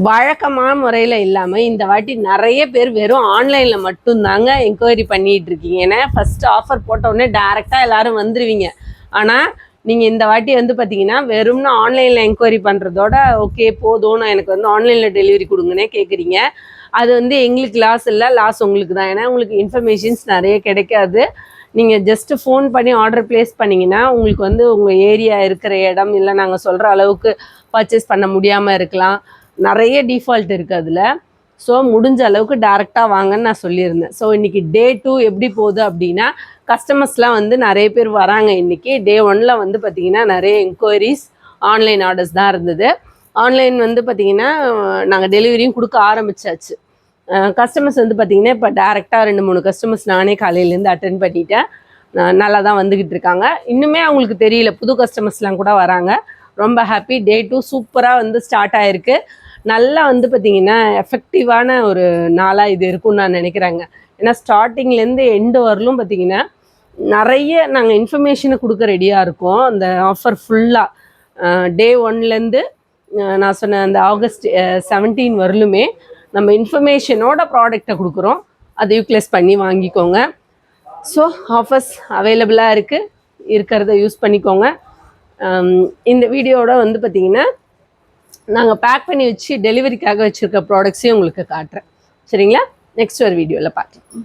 வழக்கமான முறையில் இல்லாமல் இந்த வாட்டி நிறைய பேர் வெறும் ஆன்லைனில் மட்டும்தாங்க என்கொயரி பண்ணிகிட்டு இருக்கீங்க. ஏன்னா ஃபஸ்ட்டு ஆஃபர் போட்டோடனே டேரெக்டாக எல்லோரும் வந்துடுவீங்க. ஆனால் நீங்கள் இந்த வாட்டி வந்து பார்த்தீங்கன்னா வெறும்னா ஆன்லைனில் என்கொயரி பண்ணுறதோட ஓகே போதும், நான் எனக்கு வந்து ஆன்லைனில் டெலிவரி கொடுங்கன்னே கேட்குறீங்க. அது வந்து எங்களுக்கு லாஸ் இல்லை, லாஸ் உங்களுக்கு தான். ஏன்னா உங்களுக்கு இன்ஃபர்மேஷன்ஸ் நிறைய கிடைக்காது. நீங்கள் ஜஸ்ட்டு ஃபோன் பண்ணி ஆர்டர் ப்ளேஸ் பண்ணிங்கன்னா உங்களுக்கு வந்து உங்கள் ஏரியா இருக்கிற இடம் இல்லை நாங்கள் சொல்கிற அளவுக்கு பர்ச்சேஸ் பண்ண முடியாமல் இருக்கலாம். நிறைய டிஃபால்ட் இருக்குது அதில். ஸோ முடிஞ்ச அளவுக்கு டேரெக்டாக வாங்கன்னு நான் சொல்லியிருந்தேன். ஸோ இன்றைக்கி டே 2 எப்படி போகுது அப்படின்னா, கஸ்டமர்ஸ்லாம் வந்து நிறைய பேர் வராங்க. இன்றைக்கி டே 1 வந்து பார்த்திங்கன்னா நிறைய என்கொயரிஸ் ஆன்லைன் ஆர்டர்ஸ் தான் இருந்தது. ஆன்லைன் வந்து பார்த்திங்கன்னா நாங்கள் டெலிவரியும் கொடுக்க ஆரம்பித்தாச்சு. கஸ்டமர்ஸ் வந்து பார்த்திங்கன்னா இப்போ டேரெக்டாக 2-3 கஸ்டமர்ஸ் நானே காலையிலேருந்து அட்டென்ட் பண்ணிட்டேன். நல்லா தான் வந்துக்கிட்டு இருக்காங்க. இன்னுமே அவங்களுக்கு தெரியல, புது கஸ்டமர்ஸ்லாம் கூட வராங்க. ரொம்ப ஹாப்பி. டே 2 சூப்பராக வந்து ஸ்டார்ட் ஆகிருக்கு. நல்லா வந்து பார்த்திங்கன்னா எஃபெக்டிவான ஒரு நாளாக இது இருக்குன்னு நான் நினைக்கிறேங்க. ஏன்னா ஸ்டார்டிங்லேருந்து எண்டு வரலும் பார்த்திங்கன்னா நிறைய நாங்கள் இன்ஃபர்மேஷனை கொடுக்க ரெடியாக இருக்கோம். அந்த ஆஃபர் ஃபுல்லாக டே 1லேருந்து நான் சொன்ன அந்த ஆகஸ்ட் 17 வரலுமே நம்ம இன்ஃபர்மேஷனோட ப்ராடக்டை கொடுக்குறோம். அதை யூட்டிலைஸ் பண்ணி வாங்கிக்கோங்க. ஸோ ஆஃபர்ஸ் அவைலபிளாக இருக்குது, இருக்கிறத யூஸ் பண்ணிக்கோங்க. இந்த வீடியோட வந்து பார்த்திங்கன்னா நாங்கள் பேக் பண்ணி வச்சு டெலிவரிக்காக வச்சுருக்க ப்ராடக்ட்ஸையும் உங்களுக்கு காட்டுறேன். சரிங்களா? நெக்ஸ்ட் ஒரு வீடியோவில் பார்க்கலாம்.